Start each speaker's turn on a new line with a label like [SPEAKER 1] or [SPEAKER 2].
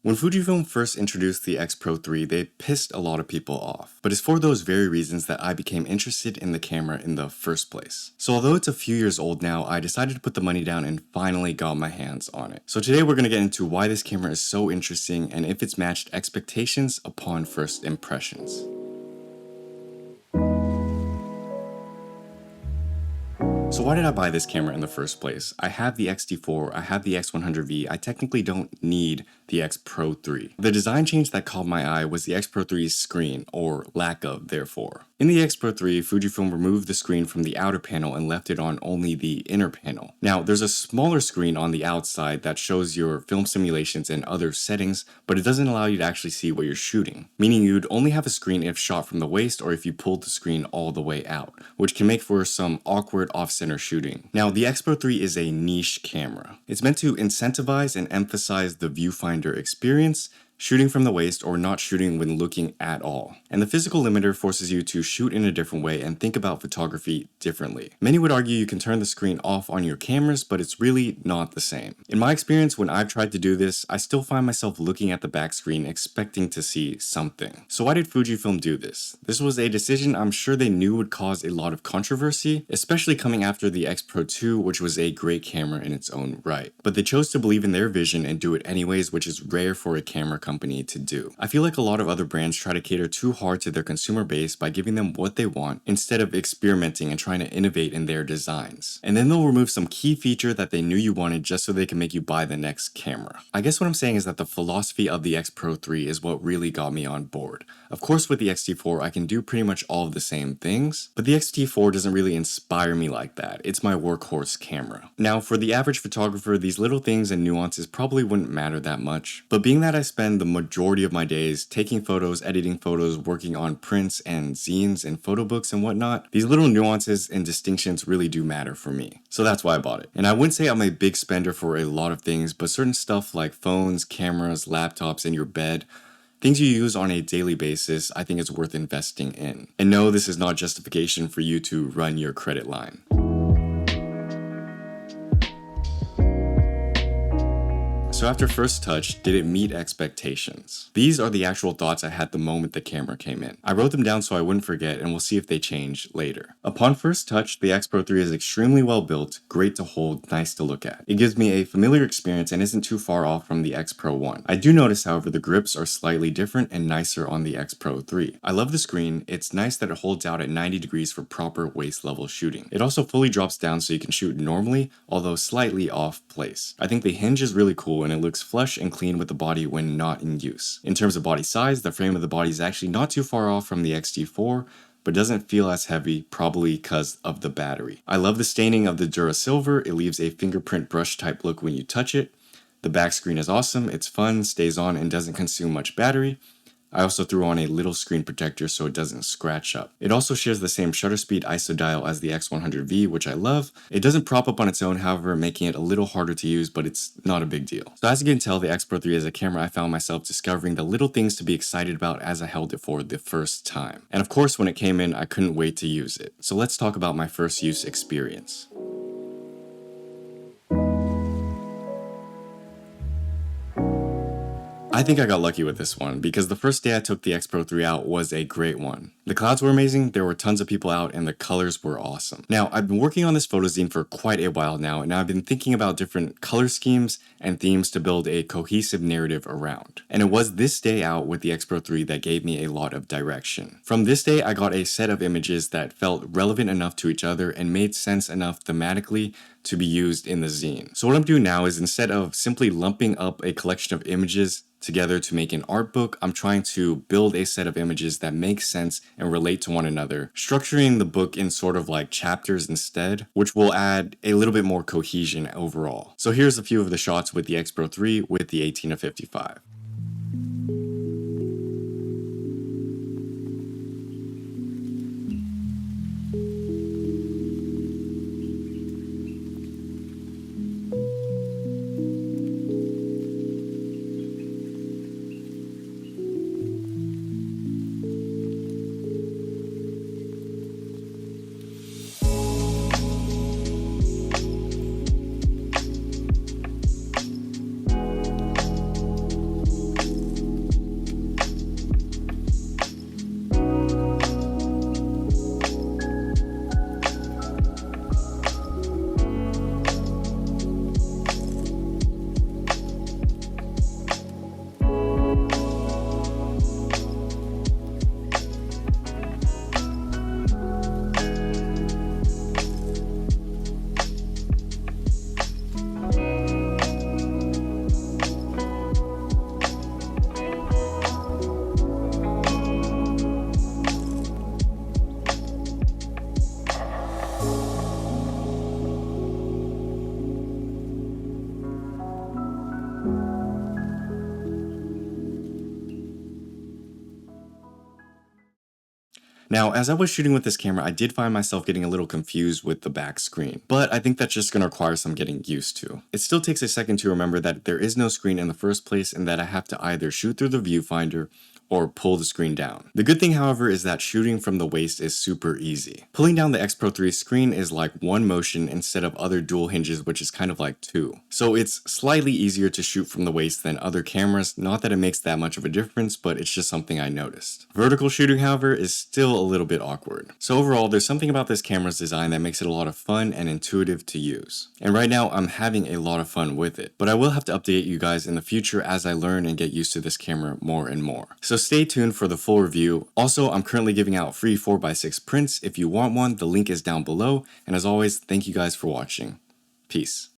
[SPEAKER 1] When Fujifilm first introduced the X-Pro3, they pissed a lot of people off, but it's for those very reasons that I became interested in the camera in the first place. So although it's a few years old now, I decided to put the money down and finally got my hands on it. So today we're going to get into why this camera is so interesting and if it's matched expectations upon first impressions. So why did I buy this camera in the first place? I have the X-T4, I have the X100V, I technically don't need the X-Pro3. The design change that caught my eye was the X-Pro3's screen, or lack of, therefore. In the X-Pro3, Fujifilm removed the screen from the outer panel and left it on only the inner panel. Now, there's a smaller screen on the outside that shows your film simulations and other settings, but it doesn't allow you to actually see what you're shooting, meaning you'd only have a screen if shot from the waist or if you pulled the screen all the way out, which can make for some awkward off-center shooting. Now, the X-Pro3 is a niche camera. It's meant to incentivize and emphasize the viewfinder experience, shooting from the waist or not shooting when looking at all. And the physical limiter forces you to shoot in a different way and think about photography differently. Many would argue you can turn the screen off on your cameras, but it's really not the same. In my experience, when I've tried to do this, I still find myself looking at the back screen expecting to see something. So why did Fujifilm do this? This was a decision I'm sure they knew would cause a lot of controversy, especially coming after the X-Pro2, which was a great camera in its own right. But they chose to believe in their vision and do it anyways, which is rare for a camera company to do. I feel like a lot of other brands try to cater too hard to their consumer base by giving them what they want instead of experimenting and trying to innovate in their designs. And then they'll remove some key feature that they knew you wanted just so they can make you buy the next camera. I guess what I'm saying is that the philosophy of the X-Pro3 is what really got me on board. Of course, with the X-T4, I can do pretty much all of the same things, but the X-T4 doesn't really inspire me like that. It's my workhorse camera. Now, for the average photographer, these little things and nuances probably wouldn't matter that much, but being that I spend the majority of my days taking photos, editing photos, working on prints and zines and photo books and whatnot, these little nuances and distinctions really do matter for me. So that's why I bought it. And I wouldn't say I'm a big spender for a lot of things, but certain stuff like phones, cameras, laptops, and your bed, things you use on a daily basis, I think it's worth investing in. And no, this is not justification for you to run your credit line. So after first touch, did it meet expectations? These are the actual thoughts I had the moment the camera came in. I wrote them down so I wouldn't forget, and we'll see if they change later. Upon first touch, the X-Pro3 is extremely well built, great to hold, nice to look at. It gives me a familiar experience and isn't too far off from the X-Pro1. I do notice, however, the grips are slightly different and nicer on the X-Pro3. I love the screen. It's nice that it holds out at 90 degrees for proper waist level shooting. It also fully drops down so you can shoot normally, although slightly off place. I think the hinge is really cool and it looks flush and clean with the body when not in use. In terms of body size, the frame of the body is actually not too far off from the X-T4, but doesn't feel as heavy, probably because of the battery. I love the staining of the Durasilver. It leaves a fingerprint brush type look when you touch it. The back screen is awesome, it's fun, stays on, and doesn't consume much battery. I also threw on a little screen protector so it doesn't scratch up. It also shares the same shutter speed ISO dial as the X100V, which I love. It doesn't prop up on its own, however, making it a little harder to use, but it's not a big deal. So as you can tell, the X-Pro3 is a camera I found myself discovering the little things to be excited about as I held it for the first time. And of course, when it came in, I couldn't wait to use it. So let's talk about my first use experience. I think I got lucky with this one because the first day I took the X-Pro3 out was a great one. The clouds were amazing, there were tons of people out, and the colors were awesome. Now, I've been working on this photo zine for quite a while now, and I've been thinking about different color schemes and themes to build a cohesive narrative around. And it was this day out with the X-Pro3 that gave me a lot of direction. From this day, I got a set of images that felt relevant enough to each other and made sense enough thematically to be used in the zine. So what I'm doing now is instead of simply lumping up a collection of images together to make an art book, I'm trying to build a set of images that make sense and relate to one another, structuring the book in sort of like chapters instead, which will add a little bit more cohesion overall. So here's a few of the shots with the X-Pro3 with the 18-55. Now, as I was shooting with this camera, I did find myself getting a little confused with the back screen, but I think that's just going to require some getting used to. It still takes a second to remember that there is no screen in the first place and that I have to either shoot through the viewfinder or pull the screen down. The good thing, however, is that shooting from the waist is super easy. Pulling down the X-Pro3 screen is like one motion instead of other dual hinges, which is kind of like two. So it's slightly easier to shoot from the waist than other cameras, not that it makes that much of a difference, but it's just something I noticed. Vertical shooting, however, is still a little bit awkward. So overall, there's something about this camera's design that makes it a lot of fun and intuitive to use. And right now, I'm having a lot of fun with it, but I will have to update you guys in the future as I learn and get used to this camera more and more. So stay tuned for the full review. Also, I'm currently giving out free 4x6 prints. If you want one, the link is down below. And as always, thank you guys for watching. Peace.